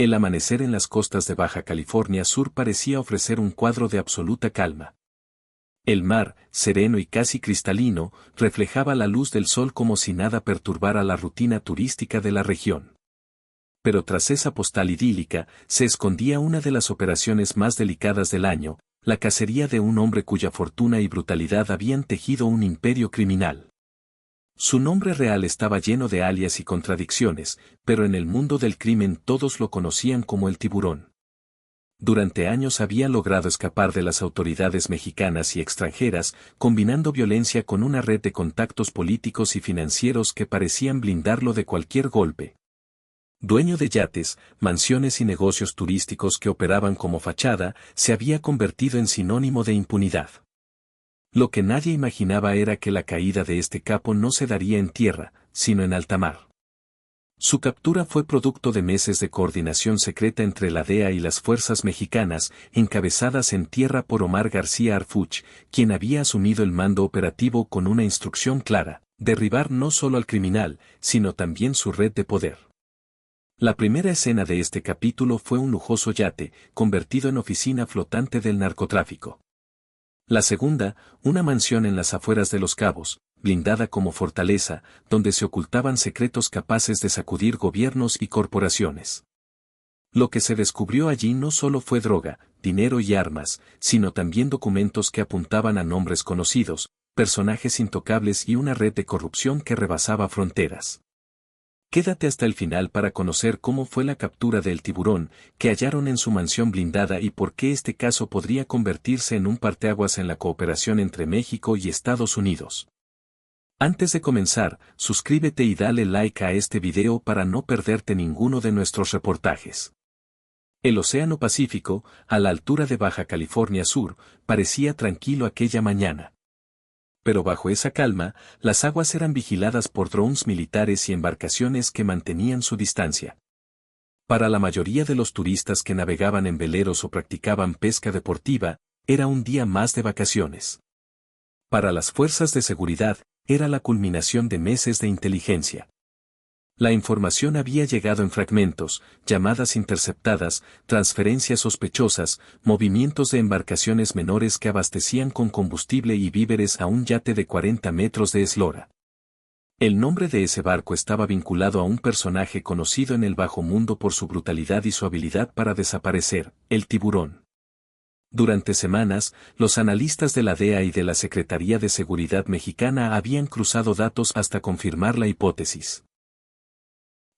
El amanecer en las costas de Baja California Sur parecía ofrecer un cuadro de absoluta calma. El mar, sereno y casi cristalino, reflejaba la luz del sol como si nada perturbara la rutina turística de la región. Pero tras esa postal idílica, se escondía una de las operaciones más delicadas del año, la cacería de un hombre cuya fortuna y brutalidad habían tejido un imperio criminal. Su nombre real estaba lleno de alias y contradicciones, pero en el mundo del crimen todos lo conocían como el Tiburón. Durante años había logrado escapar de las autoridades mexicanas y extranjeras, combinando violencia con una red de contactos políticos y financieros que parecían blindarlo de cualquier golpe. Dueño de yates, mansiones y negocios turísticos que operaban como fachada, se había convertido en sinónimo de impunidad. Lo que nadie imaginaba era que la caída de este capo no se daría en tierra, sino en alta mar. Su captura fue producto de meses de coordinación secreta entre la DEA y las fuerzas mexicanas, encabezadas en tierra por Omar García Harfuch, quien había asumido el mando operativo con una instrucción clara: derribar no solo al criminal, sino también su red de poder. La primera escena de este capítulo fue un lujoso yate, convertido en oficina flotante del narcotráfico. La segunda, una mansión en las afueras de Los Cabos, blindada como fortaleza, donde se ocultaban secretos capaces de sacudir gobiernos y corporaciones. Lo que se descubrió allí no solo fue droga, dinero y armas, sino también documentos que apuntaban a nombres conocidos, personajes intocables y una red de corrupción que rebasaba fronteras. Quédate hasta el final para conocer cómo fue la captura del Tiburón, que hallaron en su mansión blindada y por qué este caso podría convertirse en un parteaguas en la cooperación entre México y Estados Unidos. Antes de comenzar, suscríbete y dale like a este video para no perderte ninguno de nuestros reportajes. El Océano Pacífico, a la altura de Baja California Sur, parecía tranquilo aquella mañana. Pero bajo esa calma, las aguas eran vigiladas por drones militares y embarcaciones que mantenían su distancia. Para la mayoría de los turistas que navegaban en veleros o practicaban pesca deportiva, era un día más de vacaciones. Para las fuerzas de seguridad, era la culminación de meses de inteligencia. La información había llegado en fragmentos, llamadas interceptadas, transferencias sospechosas, movimientos de embarcaciones menores que abastecían con combustible y víveres a un yate de 40 metros de eslora. El nombre de ese barco estaba vinculado a un personaje conocido en el bajo mundo por su brutalidad y su habilidad para desaparecer, el Tiburón. Durante semanas, los analistas de la DEA y de la Secretaría de Seguridad Mexicana habían cruzado datos hasta confirmar la hipótesis.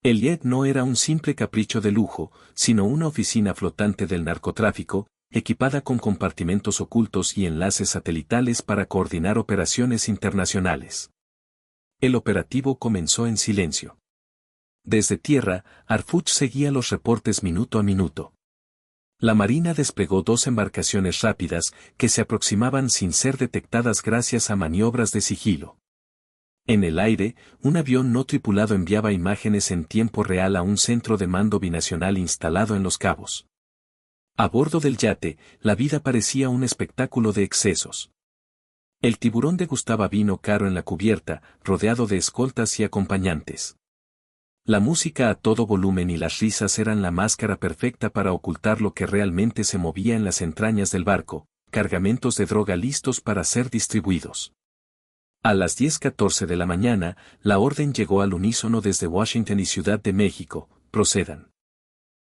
El jet no era un simple capricho de lujo, sino una oficina flotante del narcotráfico, equipada con compartimentos ocultos y enlaces satelitales para coordinar operaciones internacionales. El operativo comenzó en silencio. Desde tierra, Harfuch seguía los reportes minuto a minuto. La Marina desplegó 2 embarcaciones rápidas que se aproximaban sin ser detectadas gracias a maniobras de sigilo. En el aire, un avión no tripulado enviaba imágenes en tiempo real a un centro de mando binacional instalado en Los Cabos. A bordo del yate, la vida parecía un espectáculo de excesos. El Tiburón degustaba vino caro en la cubierta, rodeado de escoltas y acompañantes. La música a todo volumen y las risas eran la máscara perfecta para ocultar lo que realmente se movía en las entrañas del barco, cargamentos de droga listos para ser distribuidos. A las 10:14 de la mañana, la orden llegó al unísono desde Washington y Ciudad de México: procedan.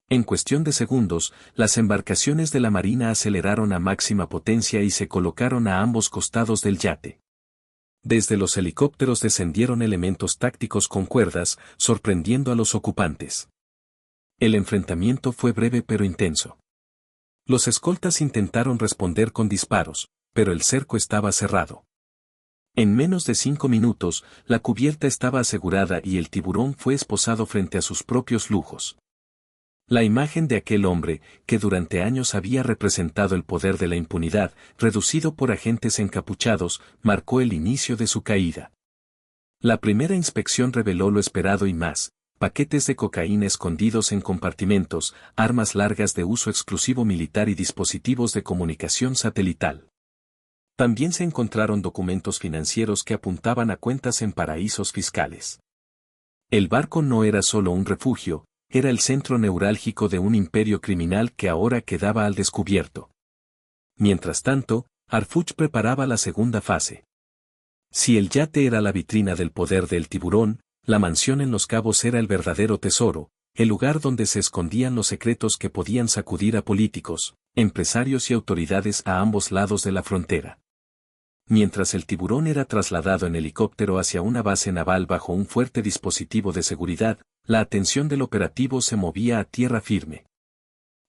En cuestión de segundos, las embarcaciones de la Marina aceleraron a máxima potencia y se colocaron a ambos costados del yate. Desde los helicópteros descendieron elementos tácticos con cuerdas, sorprendiendo a los ocupantes. El enfrentamiento fue breve pero intenso. Los escoltas intentaron responder con disparos, pero el cerco estaba cerrado. En menos de 5 minutos, la cubierta estaba asegurada y el Tiburón fue esposado frente a sus propios lujos. La imagen de aquel hombre, que durante años había representado el poder de la impunidad, reducido por agentes encapuchados, marcó el inicio de su caída. La primera inspección reveló lo esperado y más: paquetes de cocaína escondidos en compartimentos, armas largas de uso exclusivo militar y dispositivos de comunicación satelital. También se encontraron documentos financieros que apuntaban a cuentas en paraísos fiscales. El barco no era solo un refugio, era el centro neurálgico de un imperio criminal que ahora quedaba al descubierto. Mientras tanto, Harfuch preparaba la segunda fase. Si el yate era la vitrina del poder del tiburón, la mansión en Los Cabos era el verdadero tesoro, el lugar donde se escondían los secretos que podían sacudir a políticos, empresarios y autoridades a ambos lados de la frontera. Mientras el tiburón era trasladado en helicóptero hacia una base naval bajo un fuerte dispositivo de seguridad, la atención del operativo se movía a tierra firme.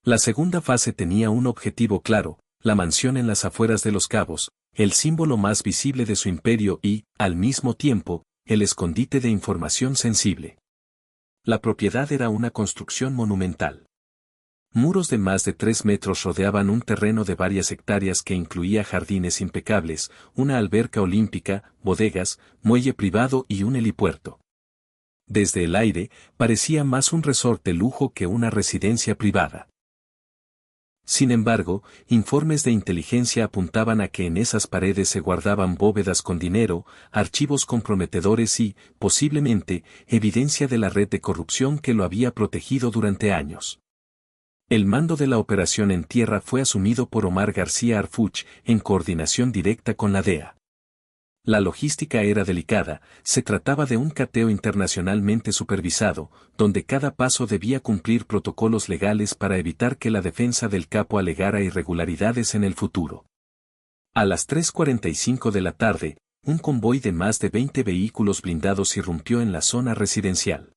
La segunda fase tenía un objetivo claro, la mansión en las afueras de Los Cabos, el símbolo más visible de su imperio y, al mismo tiempo, el escondite de información sensible. La propiedad era una construcción monumental. Muros de más de 3 metros rodeaban un terreno de varias hectáreas que incluía jardines impecables, una alberca olímpica, bodegas, muelle privado y un helipuerto. Desde el aire, parecía más un resort de lujo que una residencia privada. Sin embargo, informes de inteligencia apuntaban a que en esas paredes se guardaban bóvedas con dinero, archivos comprometedores y, posiblemente, evidencia de la red de corrupción que lo había protegido durante años. El mando de la operación en tierra fue asumido por Omar García Harfuch, en coordinación directa con la DEA. La logística era delicada, se trataba de un cateo internacionalmente supervisado, donde cada paso debía cumplir protocolos legales para evitar que la defensa del capo alegara irregularidades en el futuro. A las 3:45 de la tarde, un convoy de más de 20 vehículos blindados irrumpió en la zona residencial.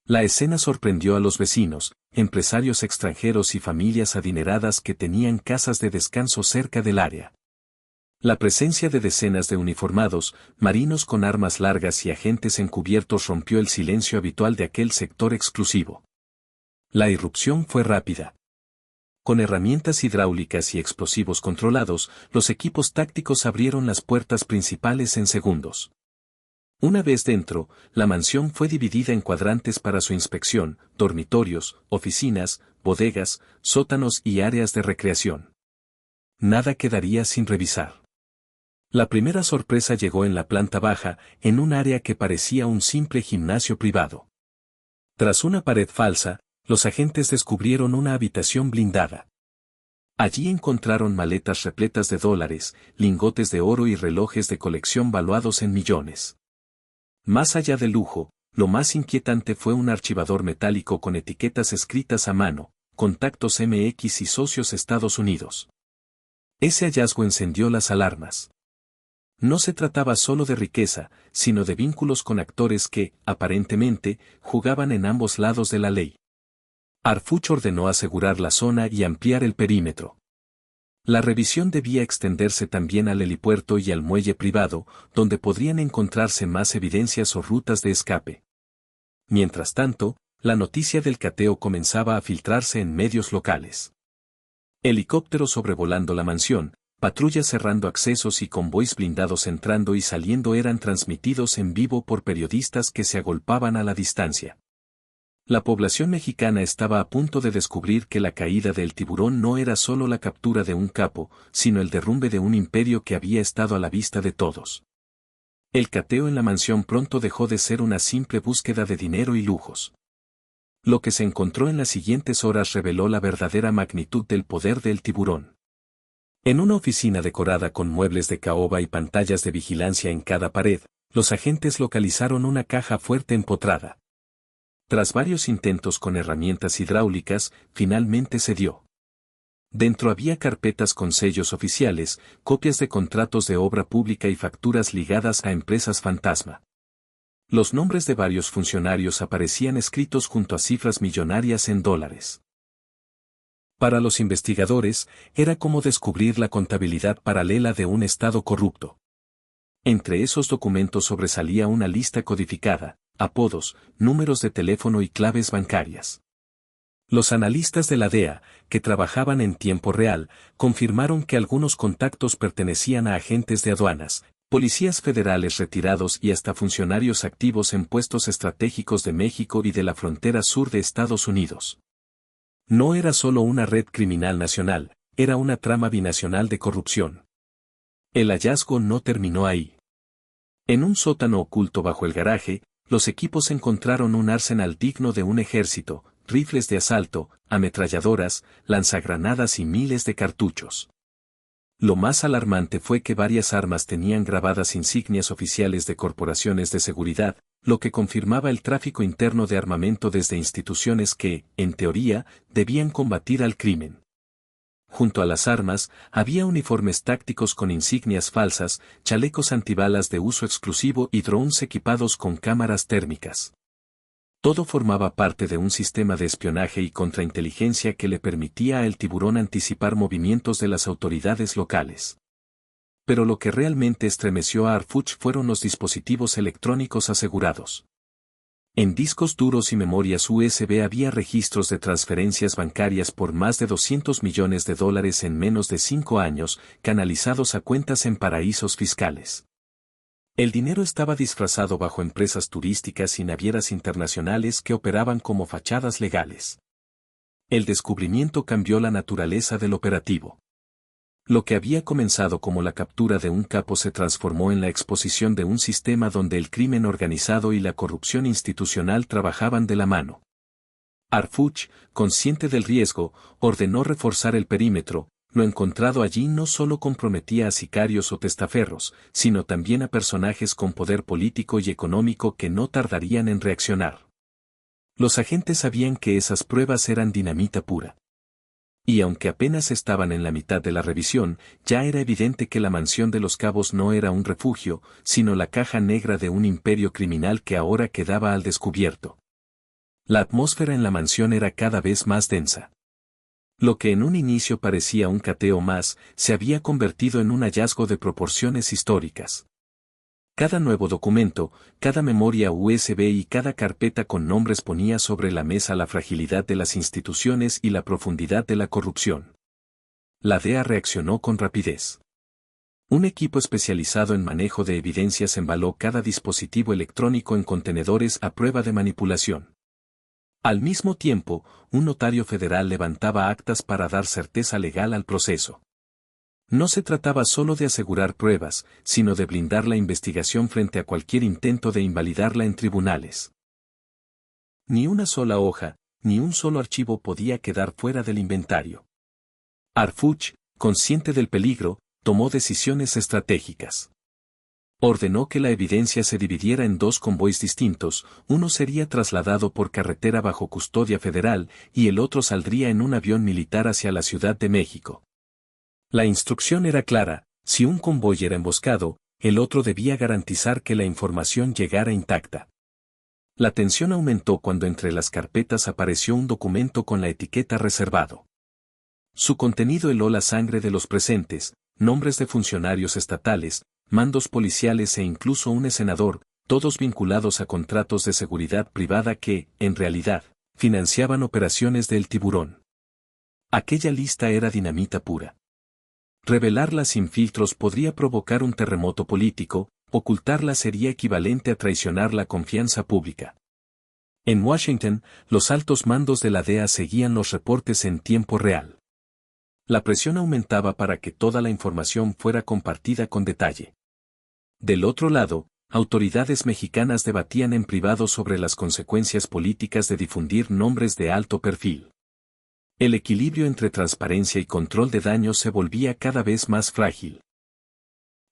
La escena sorprendió a los vecinos, empresarios extranjeros y familias adineradas que tenían casas de descanso cerca del área. La presencia de decenas de uniformados, marinos con armas largas y agentes encubiertos rompió el silencio habitual de aquel sector exclusivo. La irrupción fue rápida. Con herramientas hidráulicas y explosivos controlados, los equipos tácticos abrieron las puertas principales en segundos. Una vez dentro, la mansión fue dividida en cuadrantes para su inspección, dormitorios, oficinas, bodegas, sótanos y áreas de recreación. Nada quedaría sin revisar. La primera sorpresa llegó en la planta baja, en un área que parecía un simple gimnasio privado. Tras una pared falsa, los agentes descubrieron una habitación blindada. Allí encontraron maletas repletas de dólares, lingotes de oro y relojes de colección valuados en millones. Más allá del lujo, lo más inquietante fue un archivador metálico con etiquetas escritas a mano, contactos MX y socios Estados Unidos. Ese hallazgo encendió las alarmas. No se trataba solo de riqueza, sino de vínculos con actores que, aparentemente, jugaban en ambos lados de la ley. Harfuch ordenó asegurar la zona y ampliar el perímetro. La revisión debía extenderse también al helipuerto y al muelle privado, donde podrían encontrarse más evidencias o rutas de escape. Mientras tanto, la noticia del cateo comenzaba a filtrarse en medios locales. Helicópteros sobrevolando la mansión, patrullas cerrando accesos y convoys blindados entrando y saliendo eran transmitidos en vivo por periodistas que se agolpaban a la distancia. La población mexicana estaba a punto de descubrir que la caída del tiburón no era solo la captura de un capo, sino el derrumbe de un imperio que había estado a la vista de todos. El cateo en la mansión pronto dejó de ser una simple búsqueda de dinero y lujos. Lo que se encontró en las siguientes horas reveló la verdadera magnitud del poder del tiburón. En una oficina decorada con muebles de caoba y pantallas de vigilancia en cada pared, los agentes localizaron una caja fuerte empotrada. Tras varios intentos con herramientas hidráulicas, finalmente se dio. Dentro había carpetas con sellos oficiales, copias de contratos de obra pública y facturas ligadas a empresas fantasma. Los nombres de varios funcionarios aparecían escritos junto a cifras millonarias en dólares. Para los investigadores, era como descubrir la contabilidad paralela de un Estado corrupto. Entre esos documentos sobresalía una lista codificada, apodos, números de teléfono y claves bancarias. Los analistas de la DEA, que trabajaban en tiempo real, confirmaron que algunos contactos pertenecían a agentes de aduanas, policías federales retirados y hasta funcionarios activos en puestos estratégicos de México y de la frontera sur de Estados Unidos. No era solo una red criminal nacional, era una trama binacional de corrupción. El hallazgo no terminó ahí. En un sótano oculto bajo el garaje, los equipos encontraron un arsenal digno de un ejército, rifles de asalto, ametralladoras, lanzagranadas y miles de cartuchos. Lo más alarmante fue que varias armas tenían grabadas insignias oficiales de corporaciones de seguridad, lo que confirmaba el tráfico interno de armamento desde instituciones que, en teoría, debían combatir al crimen. Junto a las armas, había uniformes tácticos con insignias falsas, chalecos antibalas de uso exclusivo y drones equipados con cámaras térmicas. Todo formaba parte de un sistema de espionaje y contrainteligencia que le permitía a El Tiburón anticipar movimientos de las autoridades locales. Pero lo que realmente estremeció a Harfuch fueron los dispositivos electrónicos asegurados. En discos duros y memorias USB había registros de transferencias bancarias por más de $200 millones en menos de 5 años, canalizados a cuentas en paraísos fiscales. El dinero estaba disfrazado bajo empresas turísticas y navieras internacionales que operaban como fachadas legales. El descubrimiento cambió la naturaleza del operativo. Lo que había comenzado como la captura de un capo se transformó en la exposición de un sistema donde el crimen organizado y la corrupción institucional trabajaban de la mano. Harfuch, consciente del riesgo, ordenó reforzar el perímetro. Lo encontrado allí no solo comprometía a sicarios o testaferros, sino también a personajes con poder político y económico que no tardarían en reaccionar. Los agentes sabían que esas pruebas eran dinamita pura. Y aunque apenas estaban en la mitad de la revisión, ya era evidente que la mansión de los Cabos no era un refugio, sino la caja negra de un imperio criminal que ahora quedaba al descubierto. La atmósfera en la mansión era cada vez más densa. Lo que en un inicio parecía un cateo más, se había convertido en un hallazgo de proporciones históricas. Cada nuevo documento, cada memoria USB y cada carpeta con nombres ponía sobre la mesa la fragilidad de las instituciones y la profundidad de la corrupción. La DEA reaccionó con rapidez. Un equipo especializado en manejo de evidencias embaló cada dispositivo electrónico en contenedores a prueba de manipulación. Al mismo tiempo, un notario federal levantaba actas para dar certeza legal al proceso. No se trataba solo de asegurar pruebas, sino de blindar la investigación frente a cualquier intento de invalidarla en tribunales. Ni una sola hoja, ni un solo archivo podía quedar fuera del inventario. Harfuch, consciente del peligro, tomó decisiones estratégicas. Ordenó que la evidencia se dividiera en 2 convoys distintos, uno sería trasladado por carretera bajo custodia federal y el otro saldría en un avión militar hacia la Ciudad de México. La instrucción era clara: si un convoy era emboscado, el otro debía garantizar que la información llegara intacta. La tensión aumentó cuando entre las carpetas apareció un documento con la etiqueta reservado. Su contenido heló la sangre de los presentes, nombres de funcionarios estatales, mandos policiales e incluso un senador, todos vinculados a contratos de seguridad privada que, en realidad, financiaban operaciones del Tiburón. Aquella lista era dinamita pura. Revelarla sin filtros podría provocar un terremoto político, ocultarla sería equivalente a traicionar la confianza pública. En Washington, los altos mandos de la DEA seguían los reportes en tiempo real. La presión aumentaba para que toda la información fuera compartida con detalle. Del otro lado, autoridades mexicanas debatían en privado sobre las consecuencias políticas de difundir nombres de alto perfil. El equilibrio entre transparencia y control de daños se volvía cada vez más frágil.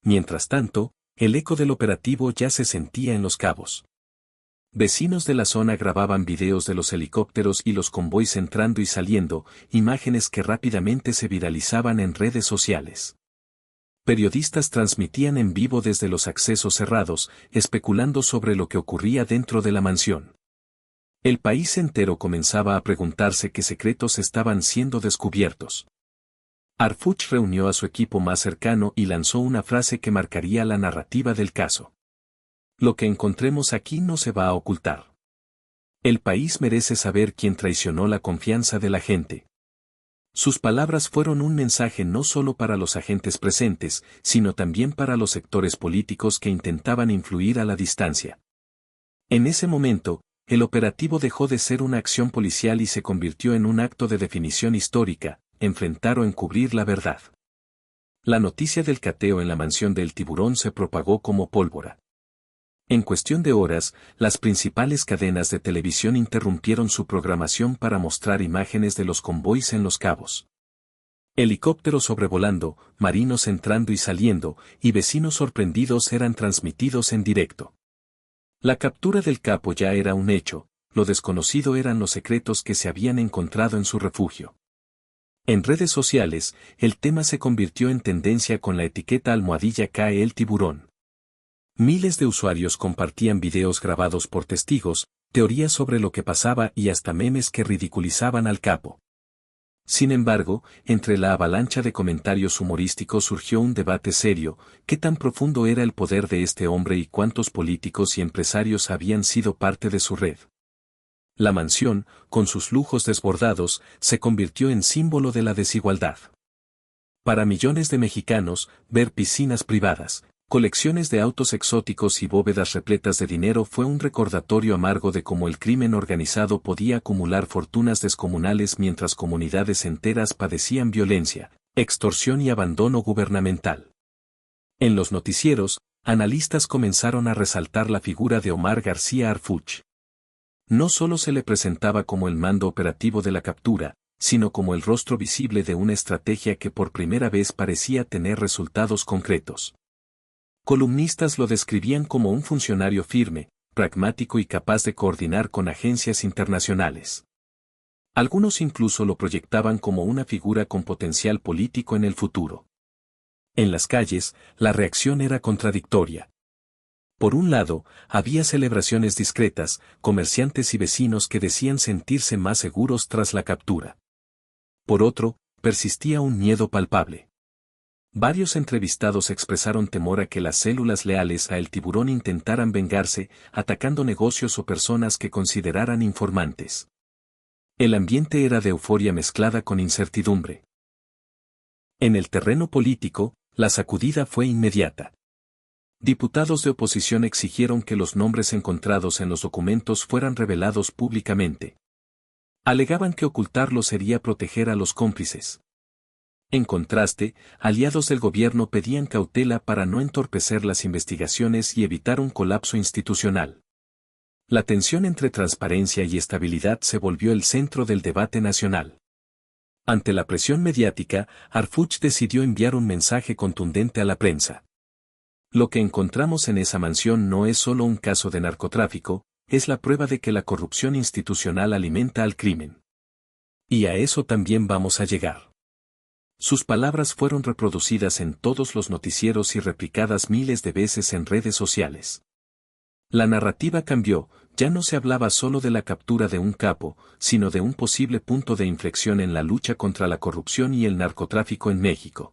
Mientras tanto, el eco del operativo ya se sentía en Los Cabos. Vecinos de la zona grababan videos de los helicópteros y los convoys entrando y saliendo, imágenes que rápidamente se viralizaban en redes sociales. Periodistas transmitían en vivo desde los accesos cerrados, especulando sobre lo que ocurría dentro de la mansión. El país entero comenzaba a preguntarse qué secretos estaban siendo descubiertos. Harfuch reunió a su equipo más cercano y lanzó una frase que marcaría la narrativa del caso. Lo que encontremos aquí no se va a ocultar. El país merece saber quién traicionó la confianza de la gente. Sus palabras fueron un mensaje no solo para los agentes presentes, sino también para los sectores políticos que intentaban influir a la distancia. En ese momento, el operativo dejó de ser una acción policial y se convirtió en un acto de definición histórica: enfrentar o encubrir la verdad. La noticia del cateo en la mansión del Tiburón se propagó como pólvora. En cuestión de horas, las principales cadenas de televisión interrumpieron su programación para mostrar imágenes de los convoys en Los Cabos. Helicópteros sobrevolando, marinos entrando y saliendo, y vecinos sorprendidos eran transmitidos en directo. La captura del capo ya era un hecho, lo desconocido eran los secretos que se habían encontrado en su refugio. En redes sociales, el tema se convirtió en tendencia con la etiqueta almohadilla cae el tiburón. Miles de usuarios compartían videos grabados por testigos, teorías sobre lo que pasaba y hasta memes que ridiculizaban al capo. Sin embargo, entre la avalancha de comentarios humorísticos surgió un debate serio: ¿qué tan profundo era el poder de este hombre y cuántos políticos y empresarios habían sido parte de su red? La mansión, con sus lujos desbordados, se convirtió en símbolo de la desigualdad. Para millones de mexicanos, ver piscinas privadas, colecciones de autos exóticos y bóvedas repletas de dinero fue un recordatorio amargo de cómo el crimen organizado podía acumular fortunas descomunales mientras comunidades enteras padecían violencia, extorsión y abandono gubernamental. En los noticieros, analistas comenzaron a resaltar la figura de Omar García Harfuch. No solo se le presentaba como el mando operativo de la captura, sino como el rostro visible de una estrategia que por primera vez parecía tener resultados concretos. Columnistas lo describían como un funcionario firme, pragmático y capaz de coordinar con agencias internacionales. Algunos incluso lo proyectaban como una figura con potencial político en el futuro. En las calles, la reacción era contradictoria. Por un lado, había celebraciones discretas, comerciantes y vecinos que decían sentirse más seguros tras la captura. Por otro, persistía un miedo palpable. Varios entrevistados expresaron temor a que las células leales a El Tiburón intentaran vengarse, atacando negocios o personas que consideraran informantes. El ambiente era de euforia mezclada con incertidumbre. En el terreno político, la sacudida fue inmediata. Diputados de oposición exigieron que los nombres encontrados en los documentos fueran revelados públicamente. Alegaban que ocultarlo sería proteger a los cómplices. En contraste, aliados del gobierno pedían cautela para no entorpecer las investigaciones y evitar un colapso institucional. La tensión entre transparencia y estabilidad se volvió el centro del debate nacional. Ante la presión mediática, Harfuch decidió enviar un mensaje contundente a la prensa. Lo que encontramos en esa mansión no es solo un caso de narcotráfico, es la prueba de que la corrupción institucional alimenta al crimen. Y a eso también vamos a llegar. Sus palabras fueron reproducidas en todos los noticieros y replicadas miles de veces en redes sociales. La narrativa cambió, ya no se hablaba solo de la captura de un capo, sino de un posible punto de inflexión en la lucha contra la corrupción y el narcotráfico en México.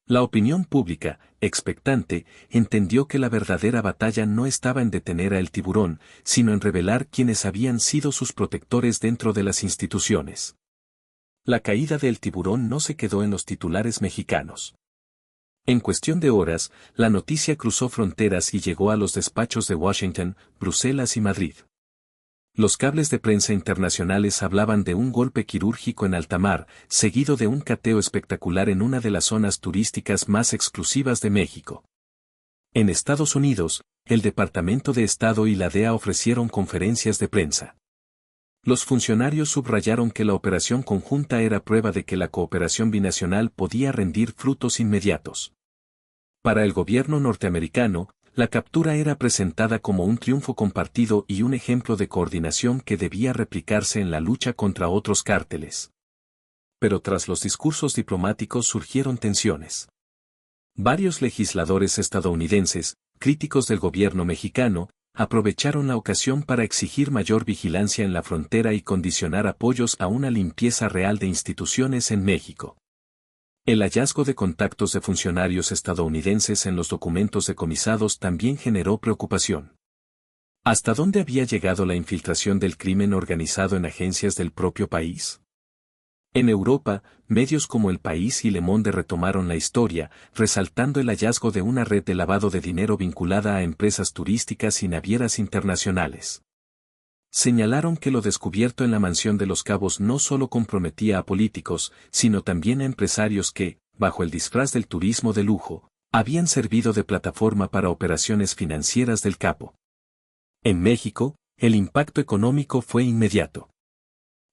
La opinión pública, expectante, entendió que la verdadera batalla no estaba en detener a El Tiburón, sino en revelar quiénes habían sido sus protectores dentro de las instituciones. La caída de El Tiburón no se quedó en los titulares mexicanos. En cuestión de horas, la noticia cruzó fronteras y llegó a los despachos de Washington, Bruselas y Madrid. Los cables de prensa internacionales hablaban de un golpe quirúrgico en alta mar, seguido de un cateo espectacular en una de las zonas turísticas más exclusivas de México. En Estados Unidos, el Departamento de Estado y la DEA ofrecieron conferencias de prensa. Los funcionarios subrayaron que la operación conjunta era prueba de que la cooperación binacional podía rendir frutos inmediatos. Para el gobierno norteamericano, la captura era presentada como un triunfo compartido y un ejemplo de coordinación que debía replicarse en la lucha contra otros cárteles. Pero tras los discursos diplomáticos surgieron tensiones. Varios legisladores estadounidenses, críticos del gobierno mexicano, aprovecharon la ocasión para exigir mayor vigilancia en la frontera y condicionar apoyos a una limpieza real de instituciones en México. El hallazgo de contactos de funcionarios estadounidenses en los documentos decomisados también generó preocupación. ¿Hasta dónde había llegado la infiltración del crimen organizado en agencias del propio país? En Europa, medios como El País y Le Monde retomaron la historia, resaltando el hallazgo de una red de lavado de dinero vinculada a empresas turísticas y navieras internacionales. Señalaron que lo descubierto en la mansión de Los Cabos no solo comprometía a políticos, sino también a empresarios que, bajo el disfraz del turismo de lujo, habían servido de plataforma para operaciones financieras del capo. En México, el impacto económico fue inmediato.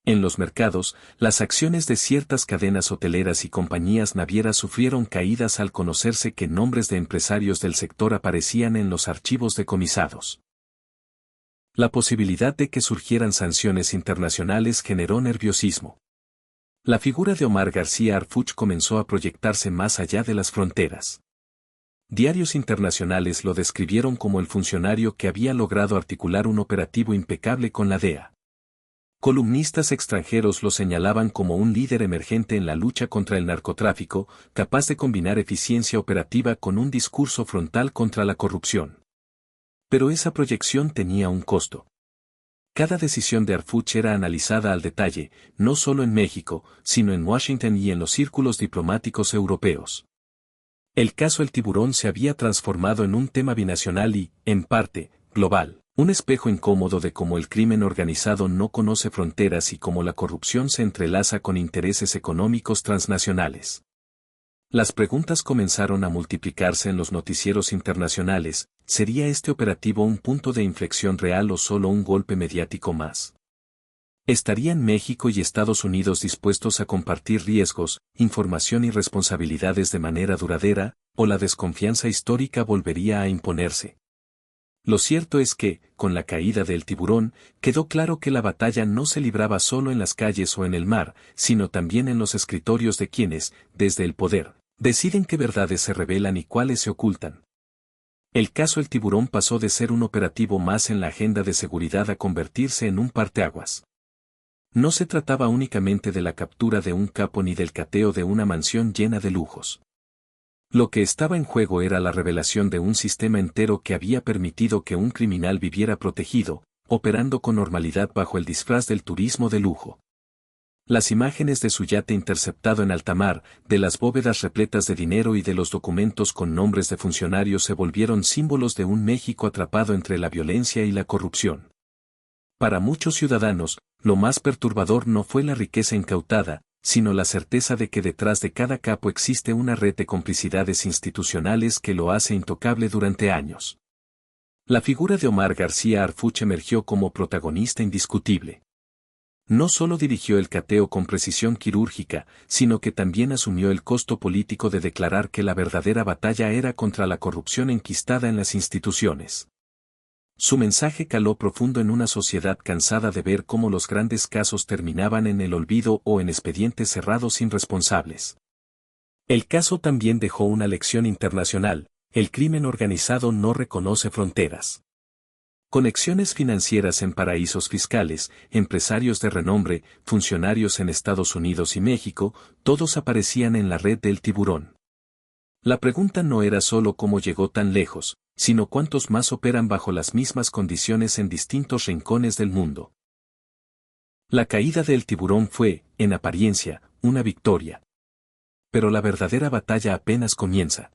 En los mercados, las acciones de ciertas cadenas hoteleras y compañías navieras sufrieron caídas al conocerse que nombres de empresarios del sector aparecían en los archivos decomisados. La posibilidad de que surgieran sanciones internacionales generó nerviosismo. La figura de Omar García Harfuch comenzó a proyectarse más allá de las fronteras. Diarios internacionales lo describieron como el funcionario que había logrado articular un operativo impecable con la DEA. Columnistas extranjeros lo señalaban como un líder emergente en la lucha contra el narcotráfico, capaz de combinar eficiencia operativa con un discurso frontal contra la corrupción. Pero esa proyección tenía un costo. Cada decisión de Harfuch era analizada al detalle, no solo en México, sino en Washington y en los círculos diplomáticos europeos. El caso El Tiburón se había transformado en un tema binacional y, en parte, global. Un espejo incómodo de cómo el crimen organizado no conoce fronteras y cómo la corrupción se entrelaza con intereses económicos transnacionales. Las preguntas comenzaron a multiplicarse en los noticieros internacionales: ¿sería este operativo un punto de inflexión real o solo un golpe mediático más? ¿Estarían México y Estados Unidos dispuestos a compartir riesgos, información y responsabilidades de manera duradera, o la desconfianza histórica volvería a imponerse? Lo cierto es que, con la caída del Tiburón, quedó claro que la batalla no se libraba solo en las calles o en el mar, sino también en los escritorios de quienes, desde el poder, deciden qué verdades se revelan y cuáles se ocultan. El caso El Tiburón pasó de ser un operativo más en la agenda de seguridad a convertirse en un parteaguas. No se trataba únicamente de la captura de un capo ni del cateo de una mansión llena de lujos. Lo que estaba en juego era la revelación de un sistema entero que había permitido que un criminal viviera protegido, operando con normalidad bajo el disfraz del turismo de lujo. Las imágenes de su yate interceptado en alta mar, de las bóvedas repletas de dinero y de los documentos con nombres de funcionarios se volvieron símbolos de un México atrapado entre la violencia y la corrupción. Para muchos ciudadanos, lo más perturbador no fue la riqueza incautada, sino la certeza de que detrás de cada capo existe una red de complicidades institucionales que lo hace intocable durante años. La figura de Omar García Harfuch emergió como protagonista indiscutible. No solo dirigió el cateo con precisión quirúrgica, sino que también asumió el costo político de declarar que la verdadera batalla era contra la corrupción enquistada en las instituciones. Su mensaje caló profundo en una sociedad cansada de ver cómo los grandes casos terminaban en el olvido o en expedientes cerrados sin responsables. El caso también dejó una lección internacional: el crimen organizado no reconoce fronteras. Conexiones financieras en paraísos fiscales, empresarios de renombre, funcionarios en Estados Unidos y México, todos aparecían en la red del Tiburón. La pregunta no era solo cómo llegó tan lejos, sino cuántos más operan bajo las mismas condiciones en distintos rincones del mundo. La caída del Tiburón fue, en apariencia, una victoria. Pero la verdadera batalla apenas comienza.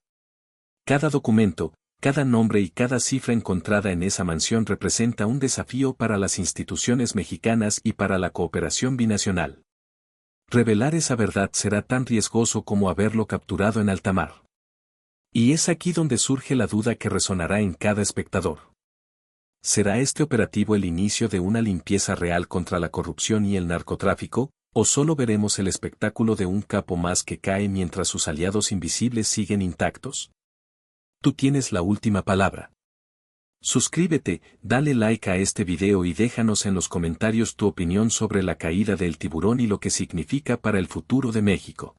Cada documento, cada nombre y cada cifra encontrada en esa mansión representa un desafío para las instituciones mexicanas y para la cooperación binacional. Revelar esa verdad será tan riesgoso como haberlo capturado en alta mar. Y es aquí donde surge la duda que resonará en cada espectador. ¿Será este operativo el inicio de una limpieza real contra la corrupción y el narcotráfico, o solo veremos el espectáculo de un capo más que cae mientras sus aliados invisibles siguen intactos? Tú tienes la última palabra. Suscríbete, dale like a este video y déjanos en los comentarios tu opinión sobre la caída del Tiburón y lo que significa para el futuro de México.